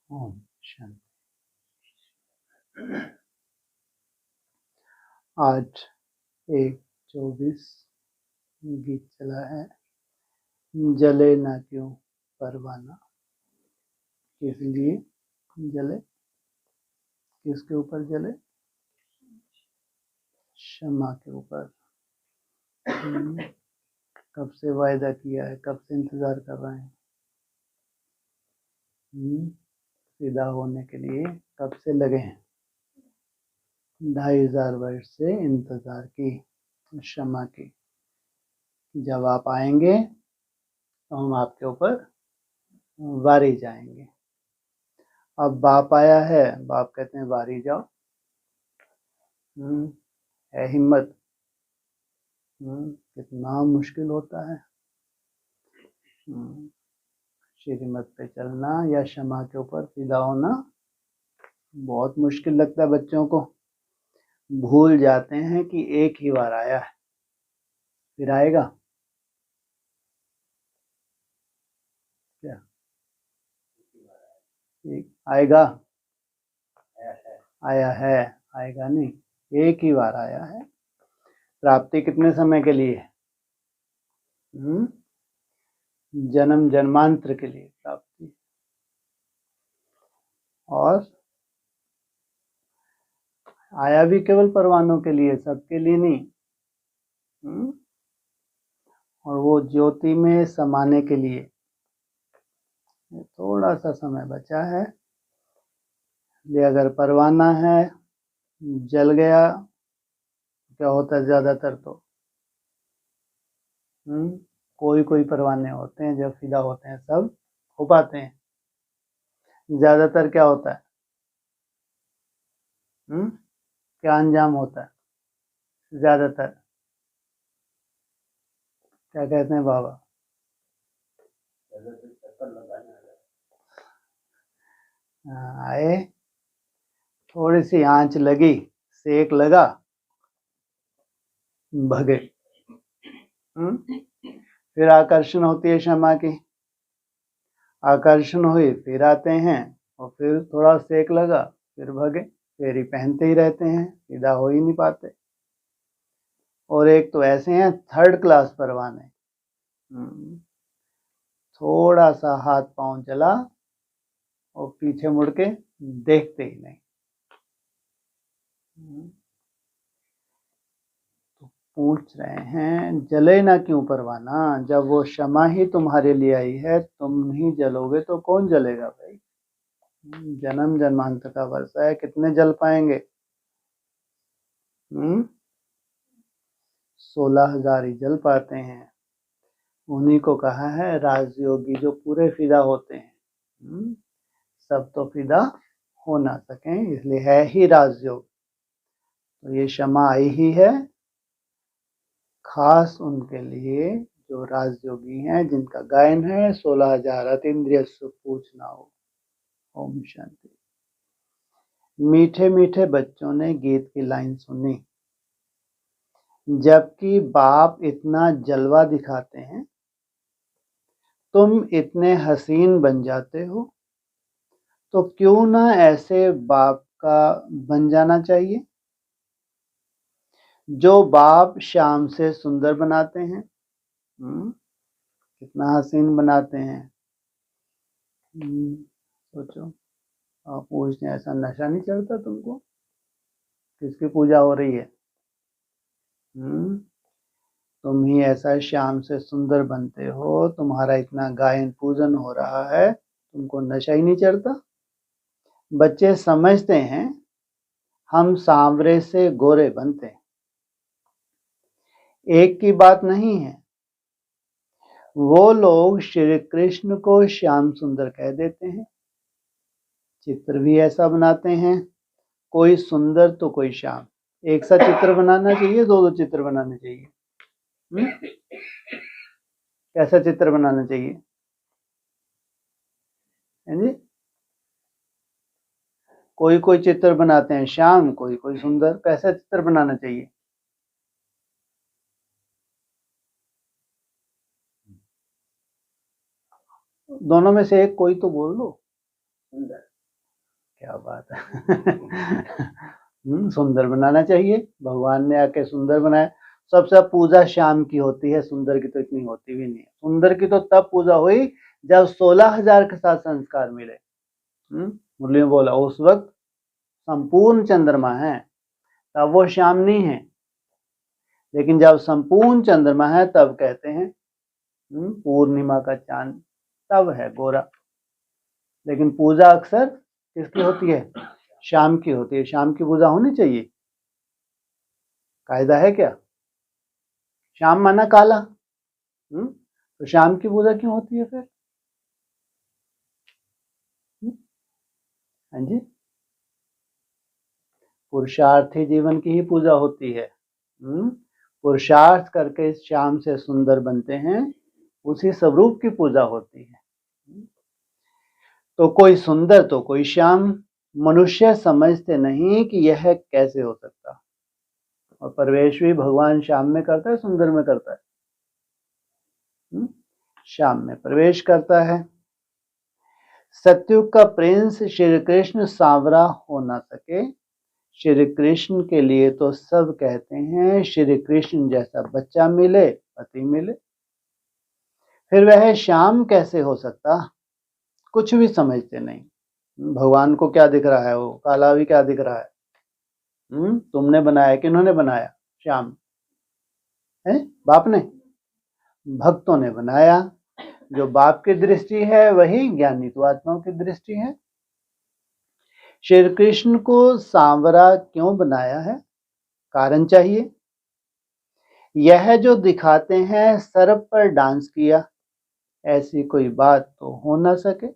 ओम शांति। आज 1:24 गीत चला है। जले ना क्यों परवाना, किस लिए जले, किसके ऊपर जले? क्षमा के ऊपर। कब से वायदा किया है, कब से इंतजार कर रहे हैं? फिदा होने के लिए कब से लगे हैं? 2500 वर्ष से इंतजार की क्षमा की। जब आप आएंगे तो हम आपके ऊपर वारी जाएंगे। अब बाप आया है, बाप कहते हैं वारी जाओ। है हिम्मत? कितना मुश्किल होता है श्रीमत पे चलना या क्षमा के ऊपर फिदा होना। बहुत मुश्किल लगता है बच्चों को। भूल जाते हैं कि एक ही बार आया है, फिर आएगा क्या? आएगा? आया है, आएगा नहीं। एक ही बार आया है। प्राप्ति कितने समय के लिए? जन्म जन्मांतर के लिए प्राप्ति। और आया भी केवल परवानों के लिए, सबके लिए नहीं। और वो ज्योति में समाने के लिए थोड़ा सा समय बचा है। इसलिए अगर परवाना है, जल गया, क्या होता है? ज्यादातर तो कोई परवाने होते हैं जब फिदा होते हैं, सब हो पाते हैं। ज्यादातर क्या होता है? क्या अंजाम होता है ज्यादातर? क्या कहते हैं बाबा? आए, थोड़ी सी आंच लगी, सेक लगा, भगे। फिर आकर्षण होती है क्षमा की। आकर्षण हुई, फिर आते हैं और फिर थोड़ा सेक लगा, फिर भगे। फेरी पहनते ही रहते हैं, फिदा हो ही नहीं पाते। और एक तो ऐसे हैं थर्ड क्लास परवाने, थोड़ा सा हाथ पांव चला और पीछे मुड़ के देखते ही नहीं। तो पूछ रहे हैं जले ना क्यों परवाना? जब वो क्षमा ही तुम्हारे लिए आई है, तुम ही जलोगे तो कौन जलेगा भाई? जन्म जन्मांतर का वर्षा है, कितने जल पाएंगे? 16,000 ही जल पाते हैं। उन्हीं को कहा है राजयोगी, जो पूरे फिदा होते हैं। सब तो फिदा हो ना सकें, इसलिए है ही राजयोग। तो ये क्षमा आई ही है खास उनके लिए जो राजयोगी हैं, जिनका गायन है 16,000 अतीन्द्रिय सुख पूछना हो। ओम शांति। मीठे मीठे बच्चों ने गीत की लाइन सुनी, जबकि बाप इतना जलवा दिखाते हैं, तुम इतने हसीन बन जाते हो, तो क्यों ना ऐसे बाप का बन जाना चाहिए जो बाप शाम से सुंदर बनाते हैं। कितना हसीन बनाते हैं। सोचो, आप पूछते हैं ऐसा नशा नहीं चढ़ता तुमको? किसकी पूजा हो रही है? तुम ही ऐसा शाम से सुंदर बनते हो, तुम्हारा इतना गायन पूजन हो रहा है, तुमको नशा ही नहीं चढ़ता? बच्चे समझते हैं हम सांवरे से गोरे बनते हैं, एक की बात नहीं है। वो लोग श्री कृष्ण को श्याम सुंदर कह देते हैं, चित्र भी ऐसा बनाते हैं, कोई सुंदर तो कोई श्याम। एक सा चित्र बनाना चाहिए, दो चित्र बनाने चाहिए? कैसा चित्र बनाना चाहिए? है जी? कोई चित्र बनाते हैं श्याम, कोई सुंदर। कैसा चित्र बनाना चाहिए? दोनों में से एक कोई तो बोल दो। क्या बात है। सुंदर बनाना चाहिए, भगवान ने आके सुंदर बनाया। सबसे पूजा शाम की होती है, सुंदर की तो इतनी होती भी नहीं है। सुंदर की तो तब पूजा हुई जब 16,000 के साथ संस्कार मिले। मुरली में बोला उस वक्त संपूर्ण चंद्रमा है, तब वो शाम नहीं है। लेकिन जब संपूर्ण चंद्रमा है तब कहते हैं पूर्णिमा का चांद तब है गोरा। लेकिन पूजा अक्सर किसकी होती है? शाम की होती है। शाम की पूजा होनी चाहिए, कायदा है क्या? शाम माना काला। तो शाम की पूजा क्यों होती है फिर? हाँ जी, पुरुषार्थी जीवन की ही पूजा होती है। पुरुषार्थ करके शाम से सुंदर बनते हैं, उसी स्वरूप की पूजा होती है। तो कोई सुंदर तो कोई श्याम। मनुष्य समझते नहीं कि यह कैसे हो सकता। और प्रवेश भी भगवान श्याम में करता है, सुंदर में करता है? श्याम में प्रवेश करता है। सतयुग का प्रिंस श्री कृष्ण सांवरा हो ना सके। श्री कृष्ण के लिए तो सब कहते हैं श्री कृष्ण जैसा बच्चा मिले, पति मिले। फिर वह श्याम कैसे हो सकता? कुछ भी समझते नहीं। भगवान को क्या दिख रहा है? वो काला भी क्या दिख रहा है? तुमने बनाया, किन्होंने बनाया? श्याम है, बाप ने, भक्तों ने बनाया। जो बाप की दृष्टि है वही ज्ञानी तो आत्माओं की दृष्टि है। श्री कृष्ण को सांवरा क्यों बनाया है? कारण चाहिए। यह जो दिखाते हैं सर्प पर डांस किया, ऐसी कोई बात तो हो ना सके।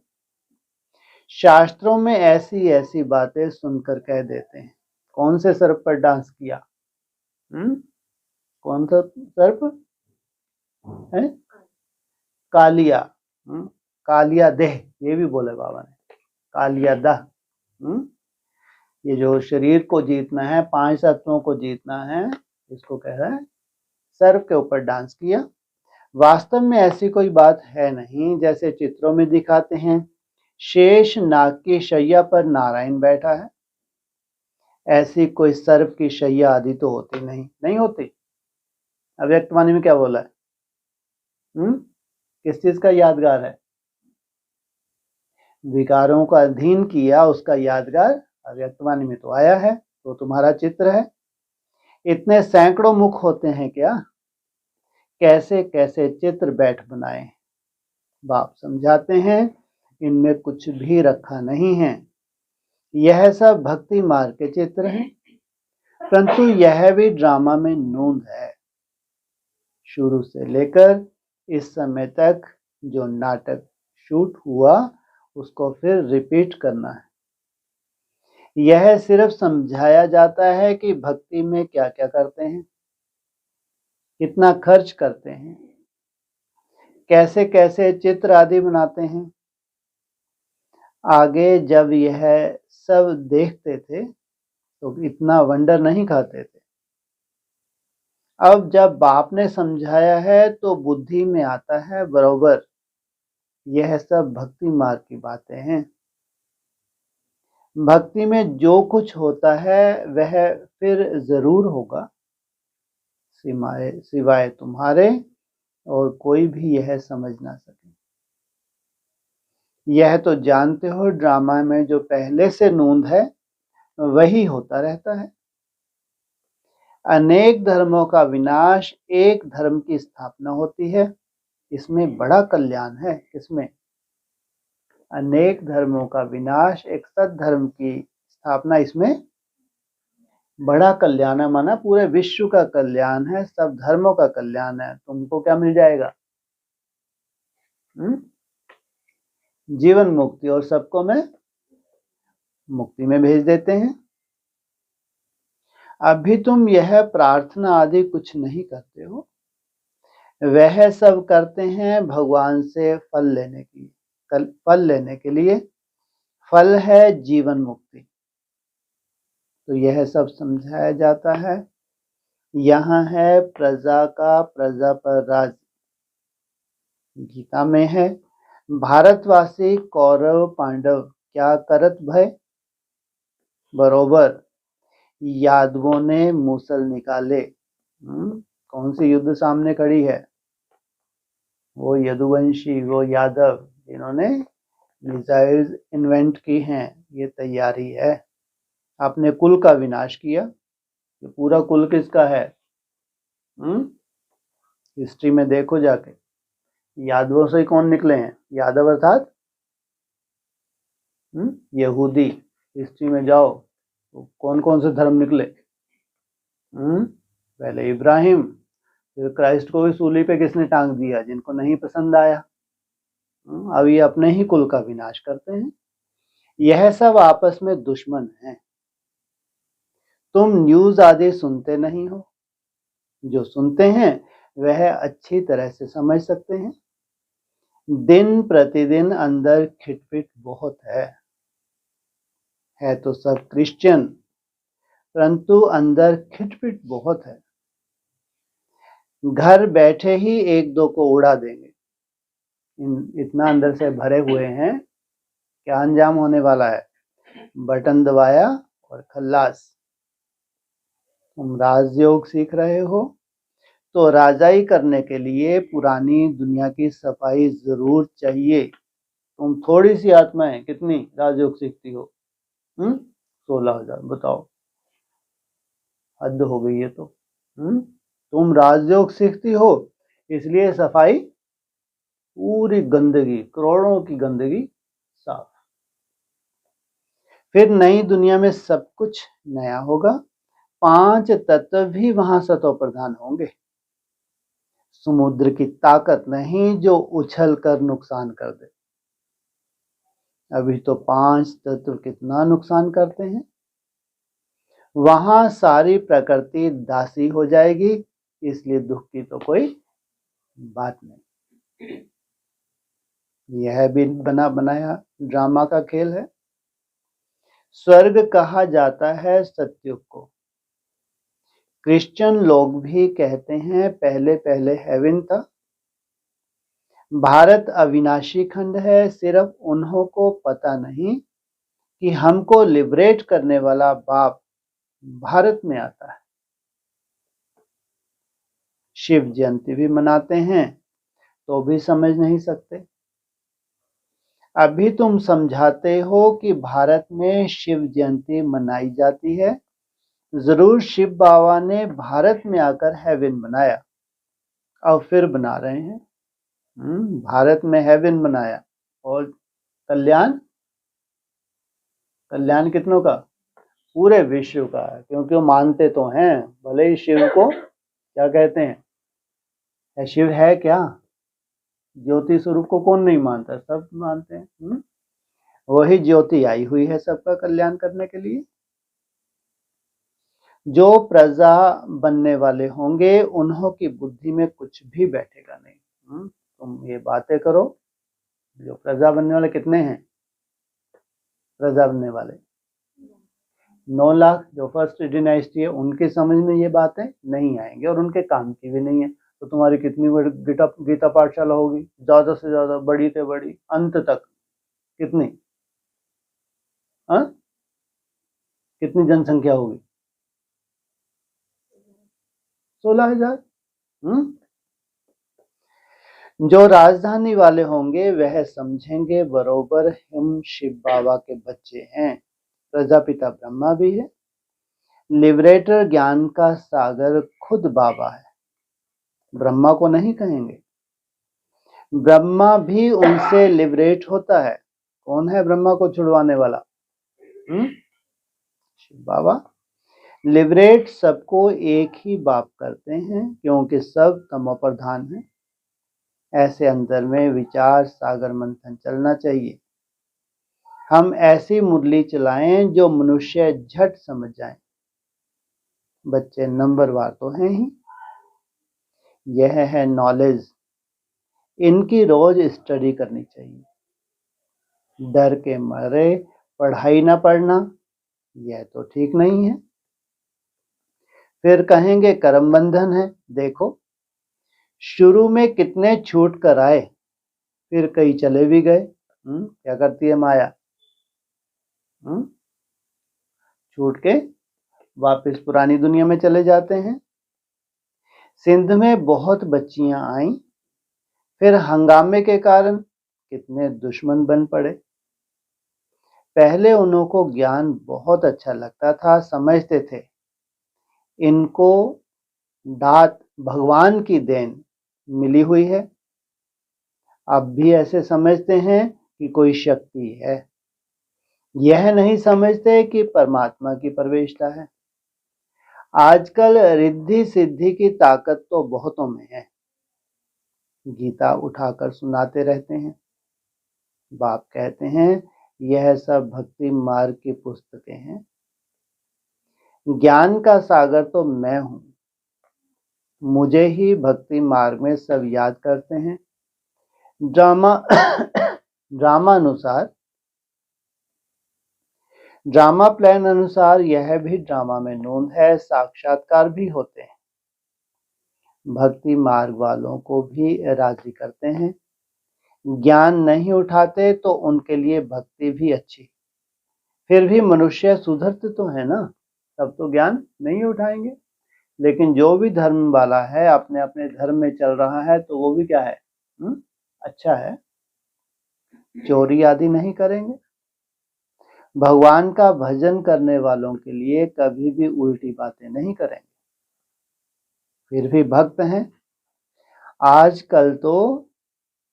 शास्त्रों में ऐसी ऐसी बातें सुनकर कह देते हैं। कौन से सर्प पर डांस किया? कौन सा सर्प है? कालिया। कालिया देह, ये भी बोले बाबा ने, कालिया दह। ये जो शरीर को जीतना है, 5 तत्वों को जीतना है, इसको कह रहा है सर्प के ऊपर डांस किया। वास्तव में ऐसी कोई बात है नहीं। जैसे चित्रों में दिखाते हैं शेष नाग की शैया पर नारायण बैठा है, ऐसी कोई सर्प की शैया आदि तो होती नहीं होती। अव्यक्तवाणी में क्या बोला है? किस चीज का यादगार है? विकारों का अधीन किया उसका यादगार अव्यक्तवाणी में तो आया है। तो तुम्हारा चित्र है। इतने सैकड़ों मुख होते हैं क्या? कैसे कैसे चित्र बैठ बनाए। बाप समझाते हैं इनमें कुछ भी रखा नहीं है। यह सब भक्ति मार्ग के चित्र हैं, परंतु यह भी ड्रामा में नूंद है। शुरू से लेकर इस समय तक जो नाटक शूट हुआ उसको फिर रिपीट करना है। यह सिर्फ समझाया जाता है कि भक्ति में क्या क्या करते हैं, कितना खर्च करते हैं, कैसे कैसे चित्र आदि बनाते हैं। आगे जब यह सब देखते थे तो इतना वंडर नहीं खाते थे। अब जब बाप ने समझाया है तो बुद्धि में आता है बरोबर यह सब भक्ति मार्ग की बातें हैं। भक्ति में जो कुछ होता है वह फिर जरूर होगा, सिवाय तुम्हारे और कोई भी यह समझ ना सके। यह तो जानते हो ड्रामा में जो पहले से नूंद है वही होता रहता है। अनेक धर्मों का विनाश एक धर्म की स्थापना होती है, इसमें बड़ा कल्याण है। इसमें अनेक धर्मों का विनाश, एक सद्धर्म की स्थापना, इसमें बड़ा कल्याण है। माना पूरे विश्व का कल्याण है, सब धर्मों का कल्याण है। तुमको क्या मिल जाएगा? जीवन मुक्ति, और सबको मैं मुक्ति में भेज देते हैं। अभी तुम यह प्रार्थना आदि कुछ नहीं करते हो, वह सब करते हैं भगवान से फल लेने के लिए। फल है जीवन मुक्ति। तो यह सब समझाया जाता है। यहाँ है प्रजा का प्रजा पर राज। गीता में है भारतवासी कौरव पांडव क्या करत भय, बरोबर यादवों ने मूसल निकाले। कौन सी युद्ध सामने खड़ी है? वो यदुवंशी, वो यादव जिन्होंने मिसाइल्स इन्वेंट की हैं। ये तैयारी है। आपने कुल का विनाश किया। ये पूरा कुल किसका है? हिस्ट्री में देखो जाके, यादवों से कौन निकले हैं? यादव अर्थात यहूदी। हिस्ट्री में जाओ तो कौन कौन से धर्म निकले? पहले इब्राहिम, फिर क्राइस्ट को भी सूली पे किसने टांग दिया? जिनको नहीं पसंद आया। अब ये अपने ही कुल का विनाश करते हैं। यह सब आपस में दुश्मन हैं। तुम न्यूज आदि सुनते नहीं हो। जो सुनते हैं वह अच्छी तरह से समझ सकते हैं। दिन प्रतिदिन अंदर खिटपिट बहुत है तो सब क्रिश्चियन, परंतु अंदर खिटपिट बहुत है। घर बैठे ही एक दो को उड़ा देंगे। इतना अंदर से भरे हुए हैं, क्या अंजाम होने वाला है? बटन दबाया और खल्लास। तुम राजयोग सीख रहे हो तो राजाई करने के लिए पुरानी दुनिया की सफाई जरूर चाहिए। तुम थोड़ी सी आत्माएं कितनी राजयोग सीखती हो? 16,000। बताओ, हद हो गई है तो। तुम राजयोग सीखती हो, इसलिए सफाई, पूरी गंदगी, करोड़ों की गंदगी साफ। फिर नई दुनिया में सब कुछ नया होगा। 5 तत्व भी वहां सतो प्रधान होंगे। समुद्र की ताकत नहीं जो उछल कर नुकसान कर दे। अभी तो 5 तत्व कितना नुकसान करते हैं। वहां सारी प्रकृति दासी हो जाएगी, इसलिए दुख की तो कोई बात नहीं। यह भी बना बनाया ड्रामा का खेल है। स्वर्ग कहा जाता है सतयुग को। क्रिश्चियन लोग भी कहते हैं पहले पहले हेवन था। भारत अविनाशी खंड है, सिर्फ उन्हों को पता नहीं कि हमको लिबरेट करने वाला बाप भारत में आता है। शिव जयंती भी मनाते हैं तो भी समझ नहीं सकते। अभी तुम समझाते हो कि भारत में शिव जयंती मनाई जाती है। जरूर शिव बाबा ने भारत में आकर हेवन बनाया और फिर बना रहे हैं। भारत में हेवन बनाया और कल्याण, कल्याण कितनों का? पूरे विश्व का है, क्योंकि वो मानते तो हैं। भले ही शिव को क्या कहते हैं, शिव है क्या? ज्योति स्वरूप को कौन नहीं मानता? सब मानते हैं। वही ज्योति आई हुई है सबका कल्याण करने के लिए। जो प्रजा बनने वाले होंगे उन्हों की बुद्धि में कुछ भी बैठेगा नहीं। तुम ये बातें करो। जो प्रजा बनने वाले कितने हैं? प्रजा बनने वाले 9 लाख। जो फर्स्ट डिनाइस्टी है उनके समझ में ये बातें नहीं आएंगे और उनके काम की भी नहीं है। तो तुम्हारी कितनी बड़ी गीता पाठशाला होगी? ज्यादा से ज्यादा, बड़ी से बड़ी, अंत तक कितनी? कितनी जनसंख्या होगी? 16,000। जो राजधानी वाले होंगे वह समझेंगे बरोबर हम शिव बाबा के बच्चे हैं। प्रजापिता ब्रह्मा भी है। लिबरेटर ज्ञान का सागर खुद बाबा है। ब्रह्मा को नहीं कहेंगे। ब्रह्मा भी उनसे लिबरेट होता है। कौन है ब्रह्मा को छुड़वाने वाला? शिव बाबा। लिबरेट सबको एक ही बाप करते हैं, क्योंकि सब तमो प्रधान हैं। ऐसे अंदर में विचार सागर मंथन चलना चाहिए। हम ऐसी मुरली चलाएं जो मनुष्य झट समझ जाएं। बच्चे नंबरवार तो हैं ही। यह है नॉलेज। इनकी रोज स्टडी करनी चाहिए। डर के मारे पढ़ाई ना पढ़ना, यह तो ठीक नहीं है। फिर कहेंगे कर्म बंधन है। देखो, शुरू में कितने छूट कर आए, फिर कई चले भी गए। क्या करती है माया? छूट के वापस पुरानी दुनिया में चले जाते हैं। सिंध में बहुत बच्चियां आईं, फिर हंगामे के कारण कितने दुश्मन बन पड़े। पहले उन्हों को ज्ञान बहुत अच्छा लगता था, समझते थे इनको दात भगवान की देन मिली हुई है। अब भी ऐसे समझते हैं कि कोई शक्ति है, यह नहीं समझते कि परमात्मा की प्रवेशता है। आजकल रिद्धि सिद्धि की ताकत तो बहुतों में है, गीता उठाकर सुनाते रहते हैं। बाप कहते हैं यह सब भक्ति मार्ग की पुस्तकें हैं, ज्ञान का सागर तो मैं हूं, मुझे ही भक्ति मार्ग में सब याद करते हैं। ड्रामा प्लान अनुसार यह भी ड्रामा में नोंद है, साक्षात्कार भी होते हैं। भक्ति मार्ग वालों को भी राजी करते हैं। ज्ञान नहीं उठाते तो उनके लिए भक्ति भी अच्छी। फिर भी मनुष्य सुधरते तो है ना, सब तो ज्ञान नहीं उठाएंगे। लेकिन जो भी धर्म वाला है, अपने अपने धर्म में चल रहा है, तो वो भी क्या है, अच्छा है, चोरी आदि नहीं करेंगे। भगवान का भजन करने वालों के लिए कभी भी उल्टी बातें नहीं करेंगे, फिर भी भक्त हैं। आजकल तो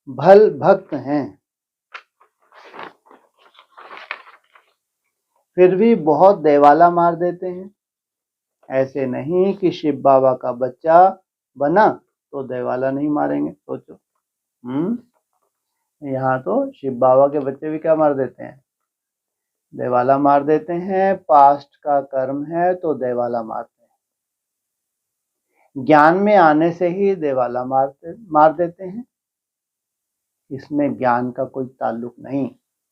भल भक्त हैं, फिर भी बहुत देवाला मार देते हैं। ऐसे नहीं कि शिव बाबा का बच्चा बना तो देवाला नहीं मारेंगे, सोचो। यहाँ तो शिव बाबा के बच्चे भी क्या मार देते हैं, देवाला मार देते हैं। पास्ट का कर्म है तो देवाला मारते हैं। ज्ञान में आने से ही देवाला मार देते हैं। इसमें ज्ञान का कोई ताल्लुक नहीं,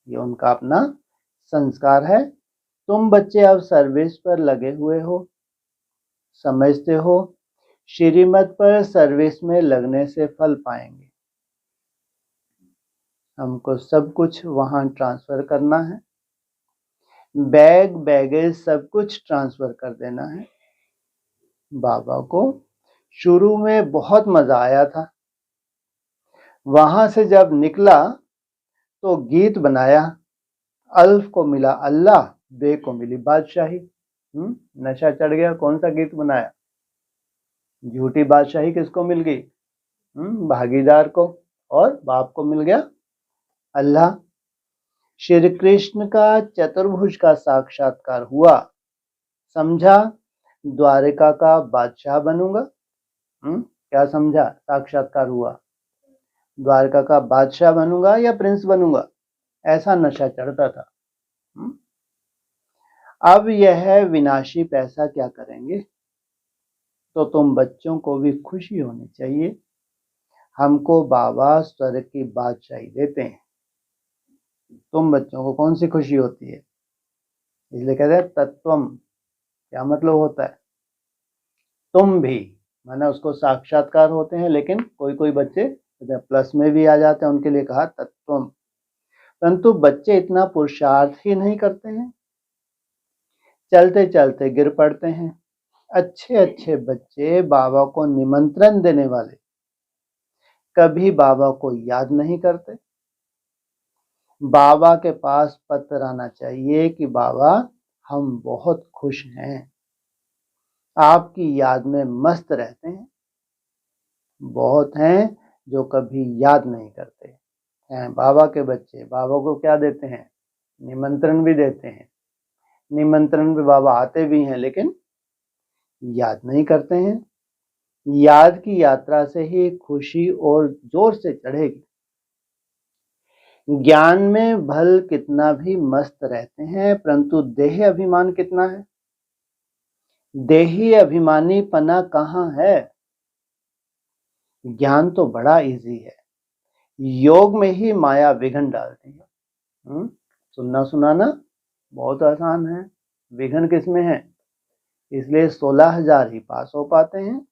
ये उनका अपना संस्कार है। तुम बच्चे अब सर्विस पर लगे हुए हो, समझते हो श्रीमत पर सर्विस में लगने से फल पाएंगे। हमको सब कुछ वहां ट्रांसफर करना है, बैग बैगेज सब कुछ ट्रांसफर कर देना है। बाबा को शुरू में बहुत मजा आया था, वहां से जब निकला तो गीत बनाया, अल्फ को मिला अल्लाह, बे को मिली बादशाही। नशा चढ़ गया, कौन सा गीत बनाया, झूठी बादशाही किसको मिल गई, भागीदार को, और बाप को मिल गया अल्लाह। श्री कृष्ण का चतुर्भुज का साक्षात्कार हुआ, समझा द्वारिका का बादशाह बनूंगा। क्या समझा, साक्षात्कार हुआ, द्वारका का बादशाह बनूंगा या प्रिंस बनूंगा, ऐसा नशा चढ़ता था। अब यह विनाशी पैसा क्या करेंगे, तो तुम बच्चों को भी खुशी होनी चाहिए। हमको बाबा स्वर्ग की बादशाही देते हैं, तुम बच्चों को कौन सी खुशी होती है, इसलिए कहते हैं तत्वम। क्या मतलब होता है, तुम भी, माना उसको साक्षात्कार होते हैं, लेकिन कोई कोई बच्चे प्लस में भी आ जाते हैं, उनके लिए कहा तत्वम। परंतु बच्चे इतना पुरुषार्थ ही नहीं करते हैं, चलते चलते गिर पड़ते हैं। अच्छे अच्छे बच्चे बाबा को निमंत्रण देने वाले कभी बाबा को याद नहीं करते। बाबा के पास पत्र आना चाहिए कि बाबा हम बहुत खुश हैं, आपकी याद में मस्त रहते हैं। बहुत हैं जो कभी याद नहीं करते हैं। बाबा के बच्चे बाबा को क्या देते हैं, निमंत्रण भी देते हैं, निमंत्रण पे बाबा आते भी हैं, लेकिन याद नहीं करते हैं। याद की यात्रा से ही खुशी और जोर से चढ़ेगी। ज्ञान में भल कितना भी मस्त रहते हैं, परंतु देह अभिमान कितना है, देही अभिमानी पना कहाँ है। ज्ञान तो बड़ा इजी है, योग में ही माया विघन डालती है। सुनना सुनाना बहुत आसान है, विघन किसमें है, इसलिए 16,000 ही पास हो पाते हैं।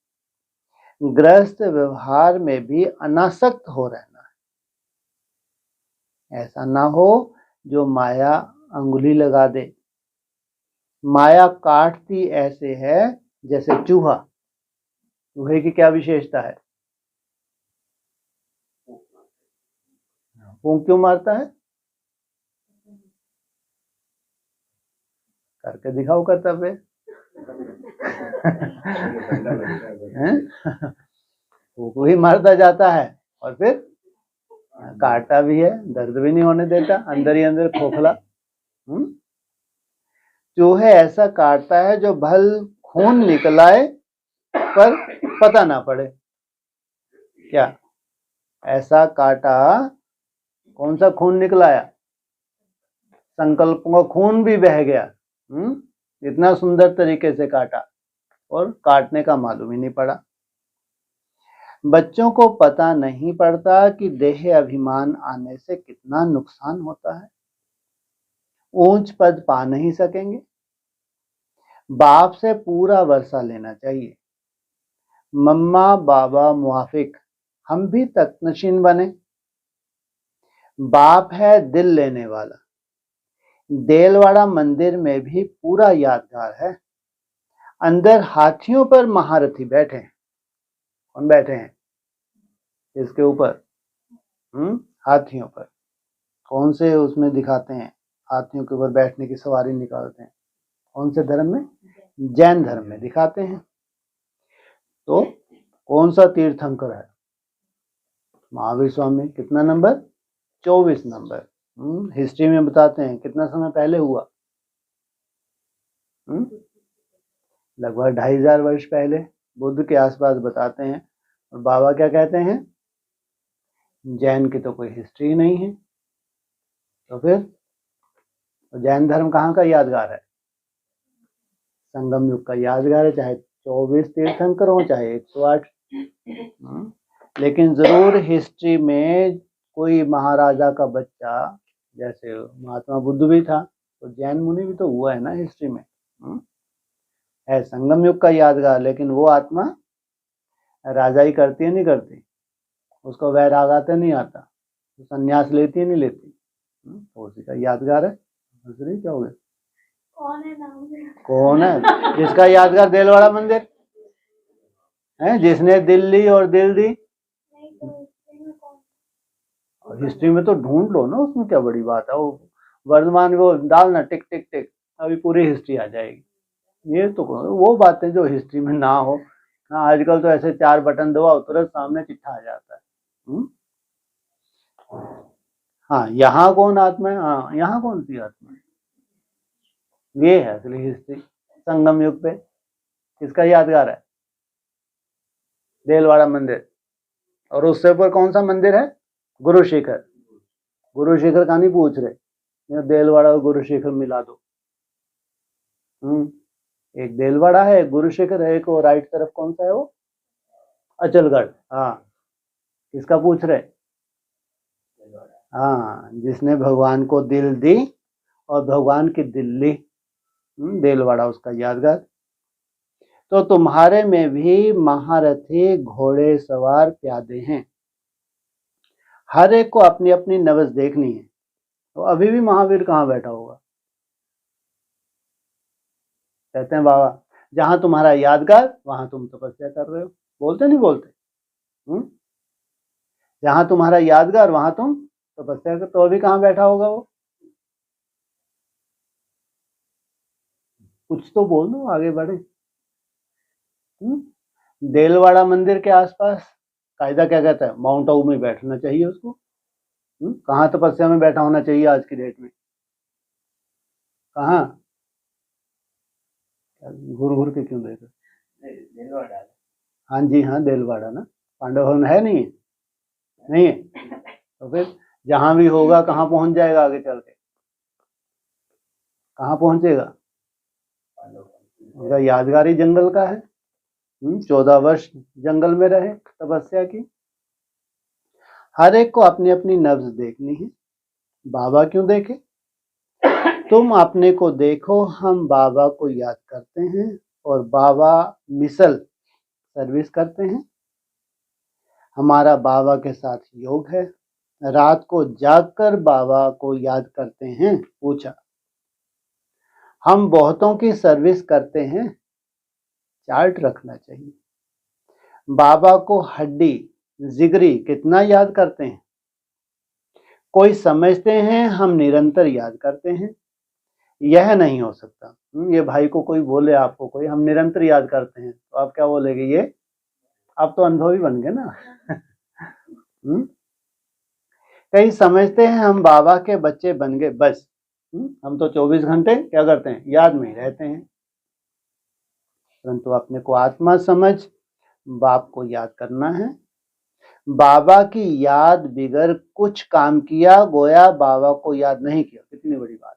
गृहस्थ व्यवहार में भी अनासक्त हो रहना है, ऐसा ना हो जो माया अंगुली लगा दे। माया काटती ऐसे है जैसे चूहा। चूहे की क्या विशेषता है? फूंक क्यों मारता है? करके दिखाओ कर्तव्य। फूंक ही मारता जाता है और फिर काटता भी है, दर्द भी नहीं होने देता, अंदर ही अंदर खोखला। चूहे ऐसा काटता है जो भल खून निकलाए पर पता ना पड़े। क्या ऐसा काटा, कौन सा खून निकलाया? संकल्पों का खून भी बह गया। इतना सुंदर तरीके से काटा और काटने का मालूम ही नहीं पड़ा। बच्चों को पता नहीं पड़ता कि देह अभिमान आने से कितना नुकसान होता है। ऊंच पद पा नहीं सकेंगे। बाप से पूरा वर्षा लेना चाहिए। मम्मा बाबा मुआफिक, हम भी तकनशीन बने। बाप है दिल लेने वाला। देलवाड़ा मंदिर में भी पूरा यादगार है। अंदर हाथियों पर महारथी बैठे हैं। कौन बैठे हैं इसके ऊपर? हाथियों पर। कौन से उसमें दिखाते हैं हाथियों के ऊपर बैठने की सवारी निकालते हैं? कौन से धर्म में? जैन धर्म में दिखाते हैं। तो कौन सा तीर्थंकर है? महावीर स्वामी। कितना नंबर? 24 नंबर। हिस्ट्री में बताते हैं कितना समय पहले हुआ। लगभग 2500 वर्ष पहले, बुद्ध के आसपास बताते हैं। और बाबा क्या कहते हैं? जैन की तो कोई हिस्ट्री नहीं है। तो फिर तो जैन धर्म कहाँ का यादगार है? संगम युग का यादगार है, चाहे 24 तीर्थंकर हो चाहे 108। लेकिन जरूर हिस्ट्री में कोई महाराजा का बच्चा, जैसे महात्मा बुद्ध भी था, तो जैन मुनि भी तो हुआ है ना हिस्ट्री में। है संगम युग का यादगार, लेकिन वो आत्मा राजाई करती है नहीं करती, उसको वैराग आता नहीं आता, तो संन्यास लेती है नहीं लेती, तो उसी का यादगार है। दूसरी क्या हो गया? कौन है जिसका यादगार? देलवाड़ा मंदिर है, जिसने दिल ली और दिल दी। और हिस्ट्री में तो ढूंढ लो ना, उसमें क्या बड़ी बात है। वो वर्तमान को डालना टिक टिक टिक, अभी पूरी हिस्ट्री आ जाएगी। ये तो वो बातें जो हिस्ट्री में ना हो। आजकल तो ऐसे 4 बटन दबाओ तुरंत सामने चिट्ठा आ जाता है। हाँ, यहाँ कौन आत्मा है? हाँ, यहाँ कौन सी आत्मा है? ये है असली हिस्ट्री। संगम युग पे किसका यादगार है? देलवाड़ा मंदिर। और उससे ऊपर कौन सा मंदिर है? गुरु शिखर। गुरु शिखर का नहीं पूछ रहे, देलवाड़ा और गुरु शिखर मिला दो। एक देलवाड़ा है, एक गुरु शिखर है, एक वो राइट तरफ कौन सा है वो? अचलगढ़। हाँ, किसका पूछ रहे? हाँ, जिसने भगवान को दिल दी और भगवान की दिल ली, देलवाड़ा उसका यादगार। तो तुम्हारे में भी महारथी घोड़े सवार प्यादे हैं। हर एक को अपनी अपनी नब्ज देखनी है। तो अभी भी महावीर कहाँ बैठा होगा? कहते हैं बाबा, जहां तुम्हारा यादगार वहां तुम तपस्या कर रहे हो। बोलते नहीं बोलते? जहां तुम्हारा यादगार वहां तुम तपस्या कर। तो अभी कहाँ बैठा होगा वो? कुछ तो बोल दो, आगे बढ़े। देलवाड़ा मंदिर के आसपास कायदा क्या कहता है? माउंट आबू में बैठना चाहिए उसको। कहाँ तपस्या में बैठा होना चाहिए आज की डेट में? कहाँ? घूर घूर के क्यों देख रहे? हाँ जी, हाँ, देलवाड़ा ना। पांडव भवन है नहीं है? नहीं है तो फिर जहां भी होगा कहाँ पहुंच जाएगा आगे चल के? कहाँ पहुंचेगा? उनका यादगारी जंगल का है। 14 वर्ष जंगल में रहे, तपस्या की। हर एक को अपनी अपनी नब्ज देखनी है। बाबा क्यों देखे? तुम अपने को देखो, हम बाबा को याद करते हैं और बाबा मिसल सर्विस करते हैं। हमारा बाबा के साथ योग है। रात को जागकर बाबा को याद करते हैं। पूछा, हम बहुतों की सर्विस करते हैं, चार्ट रखना चाहिए। बाबा को हड्डी जिगरी कितना याद करते हैं? कोई समझते हैं हम निरंतर याद करते हैं, यह नहीं हो सकता। ये भाई को कोई बोले आपको, कोई हम निरंतर याद करते हैं, तो आप क्या बोलेंगे? ये आप तो अनुभवी बन गए ना। कई समझते हैं हम बाबा के बच्चे बन गए, बस हम तो 24 घंटे क्या करते हैं? याद में ही रहते हैं। परंतु अपने को आत्मा समझ बाप को याद करना है। बाबा की याद बिगर कुछ काम किया, गोया बाबा को याद नहीं किया। कितनी बड़ी बात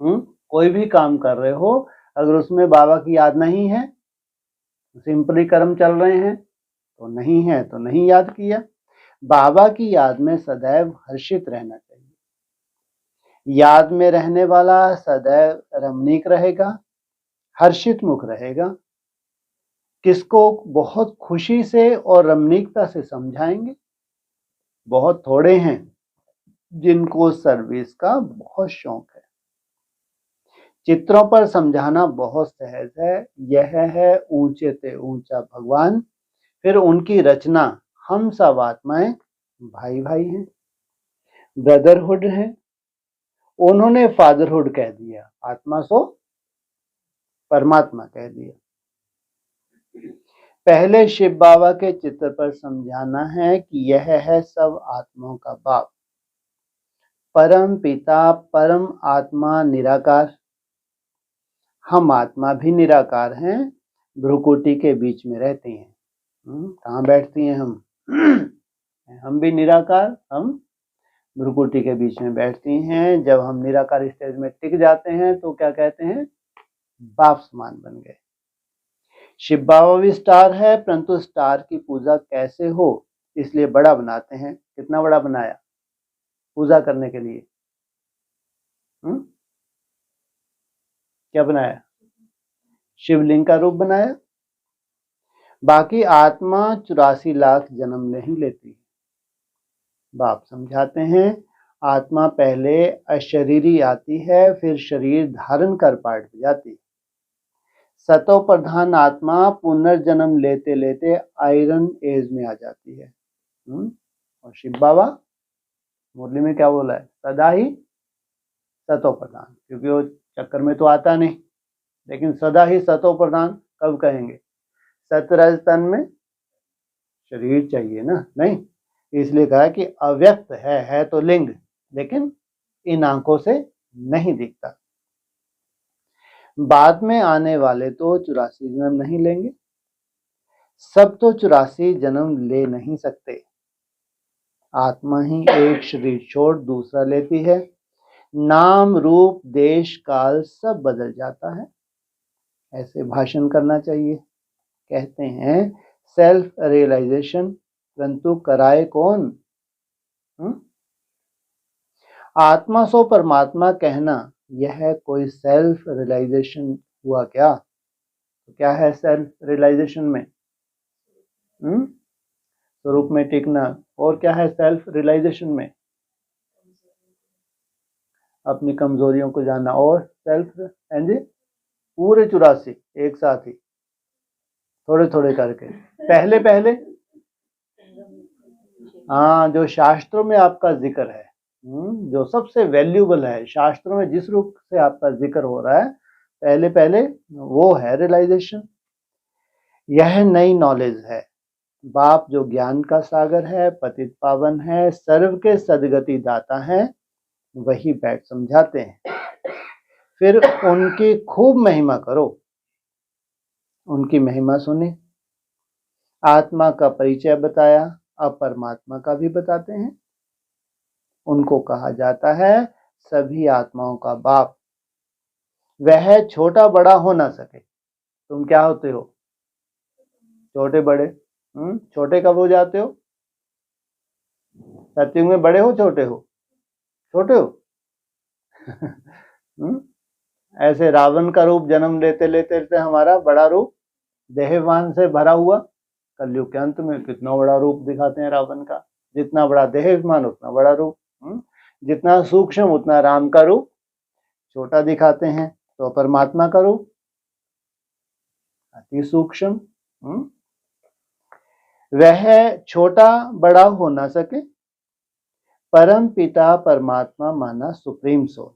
है। कोई भी काम कर रहे हो, अगर उसमें बाबा की याद नहीं है, सिंपली कर्म चल रहे हैं, तो नहीं है तो नहीं याद किया। बाबा की याद में सदैव हर्षित रहना चाहिए। याद में रहने वाला सदैव रमणीक रहेगा, हर्षित मुख रहेगा। किसको बहुत खुशी से और रमणीकता से समझाएंगे? बहुत थोड़े हैं जिनको सर्विस का बहुत शौक है। चित्रों पर समझाना बहुत सहज है। यह है ऊंचे से ऊंचा भगवान, फिर उनकी रचना हम सब आत्माएं भाई भाई हैं, ब्रदरहुड है। उन्होंने फादरहुड कह दिया, आत्मा सो परमात्मा कह दिया। पहले शिव बाबा के चित्र पर समझाना है कि यह है सब आत्माओं का बाप, परम पिता, परम आत्मा, निराकार। हम आत्मा भी निराकार हैं, भ्रुकुटी के बीच में रहते हैं। कहाँ बैठती हैं हम? हम भी निराकार, हम भ्रुकुटी के बीच में बैठती हैं। जब हम निराकार स्टेज में टिक जाते हैं तो क्या कहते हैं? बाप समान बन गए। शिव बाबा भी स्टार है, परंतु स्टार की पूजा कैसे हो इसलिए बड़ा बनाते हैं। कितना बड़ा बनाया पूजा करने के लिए? क्या बनाया? शिवलिंग का रूप बनाया। बाकी आत्मा 84 लाख जन्म नहीं लेती। बाप समझाते हैं आत्मा पहले अशरीरी आती है, फिर शरीर धारण कर पाठ जाती। सतो प्रधान आत्मा पुनर्जन्म लेते लेते आयरन एज में आ जाती है। और शिव बाबा मुरली में क्या बोला है? सदा ही सतो प्रधान, क्योंकि वो चक्कर में तो आता नहीं, लेकिन सदा ही सतो प्रधान कब कहेंगे? सतरज तन में शरीर चाहिए ना, नहीं, इसलिए कहा कि अव्यक्त है तो लिंग, लेकिन इन आंखों से नहीं दिखता। बाद में आने वाले तो 84 जन्म नहीं लेंगे, सब तो 84 जन्म ले नहीं सकते। आत्मा ही एक शरीर छोड़ दूसरा लेती है। नाम रूप देश काल सब बदल जाता है। ऐसे भाषण करना चाहिए। कहते हैं सेल्फ रियलाइजेशन, परंतु कराए कौन? आत्मा सो परमात्मा कहना, यह कोई सेल्फ रियलाइजेशन हुआ क्या? तो क्या है सेल्फ रियलाइजेशन में? स्वरूप में टिकना। और क्या है सेल्फ रियलाइजेशन में? अपनी कमजोरियों को जानना। और सेल्फ जी पूरे 84 एक साथ ही, थोड़े थोड़े करके, पहले पहले। हाँ, जो शास्त्रों में आपका जिक्र है, जो सबसे वैल्यूबल है, शास्त्रों में जिस रूप से आपका जिक्र हो रहा है, पहले पहले वो है रियलाइजेशन। यह नई नॉलेज है। बाप जो ज्ञान का सागर है, पतित पावन है, सर्व के सदगति दाता है, वही बैठ समझाते हैं। फिर उनकी खूब महिमा करो, उनकी महिमा सुने। आत्मा का परिचय बताया, अब परमात्मा का भी बताते हैं। उनको कहा जाता है सभी आत्माओं का बाप। वह छोटा बड़ा हो ना सके। तुम क्या होते हो? छोटे बड़े। छोटे कब हो जाते हो? सत्युग में बड़े हो, छोटे हो? छोटे हो। ऐसे रावण का रूप जन्म लेते लेते लेते हमारा बड़ा रूप देहवान से भरा हुआ, कलयुग के अंत में कितना बड़ा रूप दिखाते हैं रावण का। जितना बड़ा देहवान उतना बड़ा रूप, जितना सूक्ष्म उतना राम का रूप छोटा दिखाते हैं। तो परमात्मा का रूप अति सूक्ष्म। वह छोटा बड़ा हो ना सके, परम पिता परमात्मा माना सुप्रीम सोल।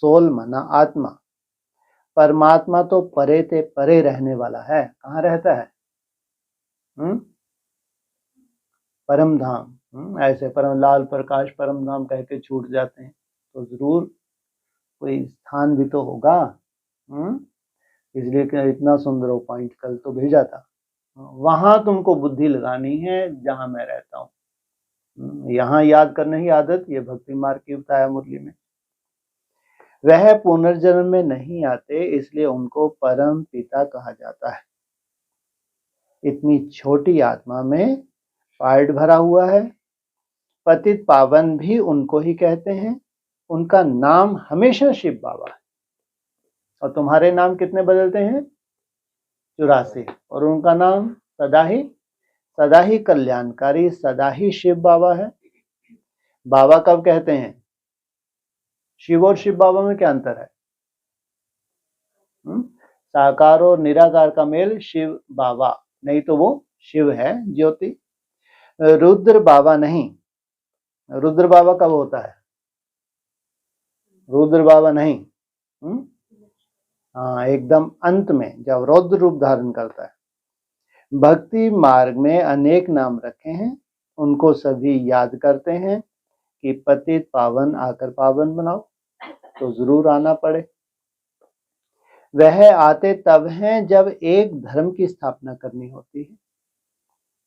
सोल माना आत्मा। परमात्मा तो परे ते परे रहने वाला है। कहाँ रहता है? परम धाम। ऐसे परम लाल प्रकाश परम धाम कह के छूट जाते हैं, तो जरूर कोई स्थान भी तो होगा। इसलिए कि इतना सुंदर पॉइंट कल तो भेजा था। वहां तुमको बुद्धि लगानी है जहां मैं रहता हूँ। यहाँ याद करने की आदत, ये भक्ति मार्ग की बताया मुरली में। वह पुनर्जन्म में नहीं आते, इसलिए उनको परम पिता कहा जाता है। इतनी छोटी आत्मा में पार्ट भरा हुआ है। पतित पावन भी उनको ही कहते हैं। उनका नाम हमेशा शिव बाबा है। और तुम्हारे नाम कितने बदलते हैं? 84। और उनका नाम सदा ही कल्याणकारी, सदा ही शिव बाबा है। बाबा कब कहते हैं? शिव और शिव बाबा में क्या अंतर है? साकार और निराकार का मेल शिव बाबा, नहीं तो वो शिव है ज्योति। रुद्र बाबा नहीं। रुद्र बाबा कब होता है? रुद्र बाबा नहीं। हाँ, एकदम अंत में जब रौद्र रूप धारण करता है। भक्ति मार्ग में अनेक नाम रखे हैं, उनको सभी याद करते हैं कि पतित पावन आकर पावन बनाओ, तो जरूर आना पड़े। वह आते तब हैं जब एक धर्म की स्थापना करनी होती है।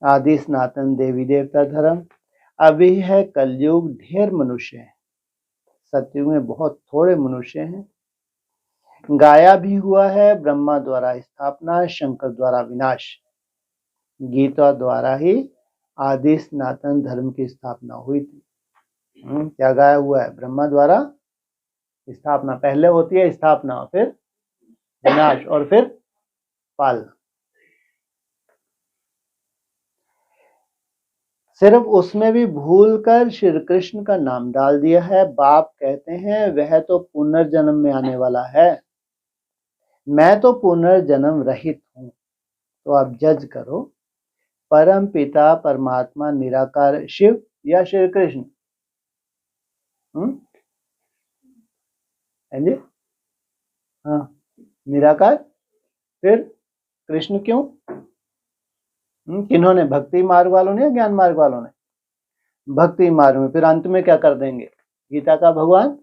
आदि सनातन देवी देवता धर्म। अभी है कलयुग, ढेर मनुष्य हैं। सतयुग में बहुत थोड़े मनुष्य हैं। गाया भी हुआ है, ब्रह्मा द्वारा स्थापना, शंकर द्वारा विनाश। गीता द्वारा ही आदि सनातन धर्म की स्थापना हुई थी। क्या गाया हुआ है? ब्रह्मा द्वारा स्थापना। पहले होती है स्थापना, फिर विनाश और फिर पालना। सिर्फ उसमें भी भूलकर श्री कृष्ण का नाम डाल दिया है। बाप कहते हैं वह तो पुनर्जन्म में आने वाला है, मैं तो पुनर्जन्म रहित हूं। तो आप जज करो, परम पिता परमात्मा निराकार शिव या श्री कृष्ण? जी हाँ, निराकार। फिर कृष्ण क्यों? किन्होंने? भक्ति मार्ग वालों ने या ज्ञान मार्ग वालों ने? भक्ति मार्ग में। फिर अंत में क्या कर देंगे? गीता का भगवान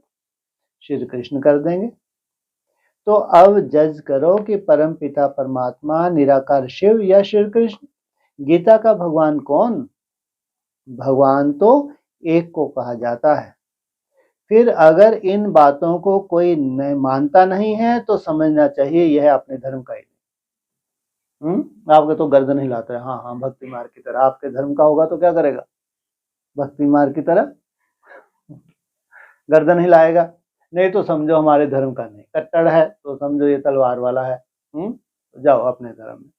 श्री कृष्ण कर देंगे। तो अब जज करो कि परम पिता परमात्मा निराकार शिव या श्री कृष्ण? गीता का भगवान कौन? भगवान तो एक को कहा जाता है। फिर अगर इन बातों को कोई मानता नहीं है तो समझना चाहिए यह अपने धर्म का ही नहीं। आपके तो गर्दन हिलाता है। हाँ, भक्ति मार्ग की तरह। आपके धर्म का होगा तो क्या करेगा? भक्ति मार्ग की तरह गर्दन हिलाएगा। नहीं तो समझो हमारे धर्म का नहीं। कट्टर है तो समझो ये तलवार वाला है। तो जाओ अपने धर्म में।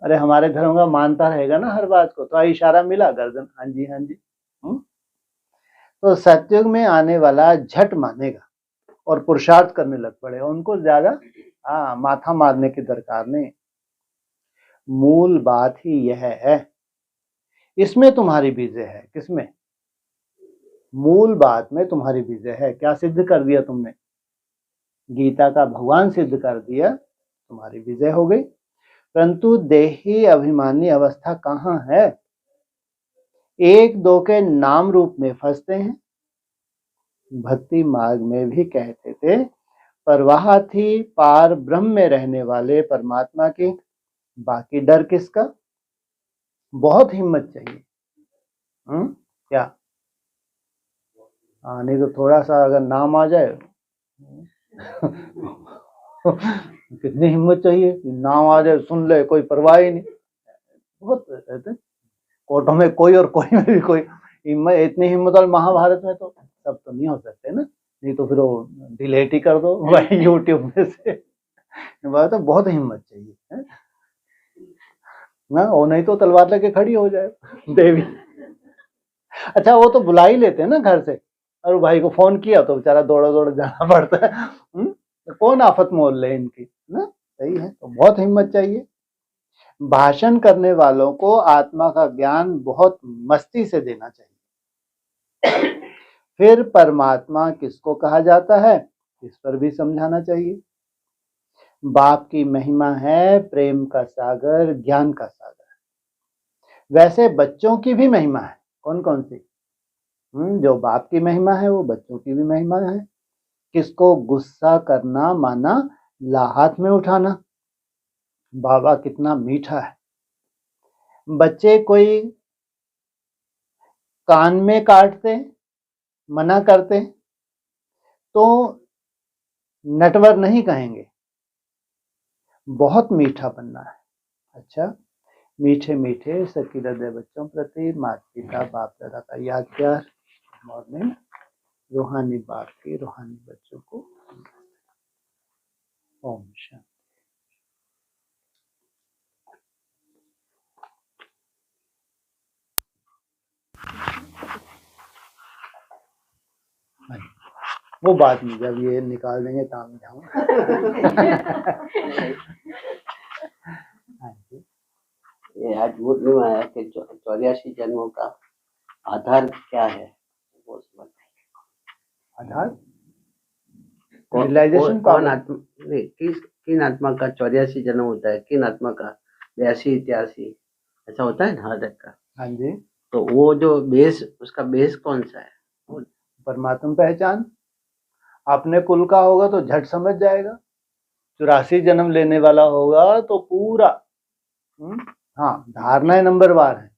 अरे हमारे धर्म का मानता रहेगा ना हर बात को, तो इशारा मिला, गर्दन। हाँ जी हाँ जी। तो सतयुग में आने वाला झट मानेगा और पुरुषार्थ करने लग पड़े। उनको ज्यादा माथा मारने की दरकार नहीं। मूल बात ही यह है। इसमें तुम्हारी विजय है। किसमें? मूल बात में तुम्हारी विजय है। क्या सिद्ध कर दिया तुमने? गीता का भगवान सिद्ध कर दिया, तुम्हारी विजय हो गई। परंतु देही अभिमानी अवस्था कहाँ है? एक दो के नाम रूप में फंसते हैं। भक्ति मार्ग में भी कहते थे परवाह थी पार ब्रह्म में रहने वाले परमात्मा की, बाकी डर किसका? बहुत हिम्मत चाहिए। क्या? नहीं तो थोड़ा सा अगर नाम आ जाए कितनी हिम्मत चाहिए कि नाम आ जाए, सुन ले, कोई परवाह ही नहीं। बहुत रहते कोर्टों में कोई और कोई में भी कोई हिम्मत, इतनी हिम्मत। और महाभारत में तो सब तो नहीं हो सकते ना, नहीं तो फिर वो डिलीट ही कर दो भाई यूट्यूब में से। तो बहुत हिम्मत चाहिए है ना, वो नहीं तो तलवार लेके खड़ी हो जाए देवी। अच्छा, वो तो बुला ही लेते हैं ना घर से। और भाई को फोन किया तो बेचारा दौड़ा दौड़ जाना पड़ता है। तो कौन आफत मोल ले इनकी ना। सही है, तो बहुत हिम्मत चाहिए। भाषण करने वालों को आत्मा का ज्ञान बहुत मस्ती से देना चाहिए। फिर परमात्मा किसको कहा जाता है, इस पर भी समझाना चाहिए। बाप की महिमा है प्रेम का सागर, ज्ञान का सागर। वैसे बच्चों की भी महिमा है। कौन कौन सी? जो बाप की महिमा है वो बच्चों की भी महिमा है। किसको गुस्सा करना माना लाहात में उठाना। बाबा कितना मीठा है। बच्चे कोई कान में काटते, मना करते तो नटवर नहीं कहेंगे, बहुत मीठा बनना है। अच्छा, मीठे मीठे सकी हृदय बच्चों प्रति माता पिता बाप दादा का याद प्यार। मॉर्निंग रूहानी बाप के रूहानी बच्चों को ओम शांति। वो बात नहीं, जब ये निकाल देंगे तब जाऊंगा। हाँ जी, ये आज बोध में आया कि 84 जन्मों का आधार क्या है, वो समझ आधार कौन रियलाइजेशन कौन आत्मा नहीं, किन आत्मा का 84 जन्म होता है, किन आत्मा का 82 83 ऐसा होता है ना हर एक का। हाँ जी, तो वो जो बेस, उसका बेस कौन सा है? परमात्मा पहचान। अपने कुल का होगा तो झट समझ जाएगा। 84 जन्म लेने वाला होगा तो पूरा हाँ, धारणाएं नंबरवार है।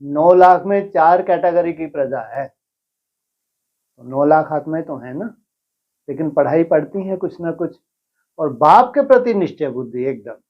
9 लाख में 4 कैटेगरी की प्रजा है, तो 9 लाख आत्माएं तो है ना, लेकिन पढ़ाई पढ़ती हैं कुछ ना कुछ, और बाप के प्रति निश्चय बुद्धि एकदम।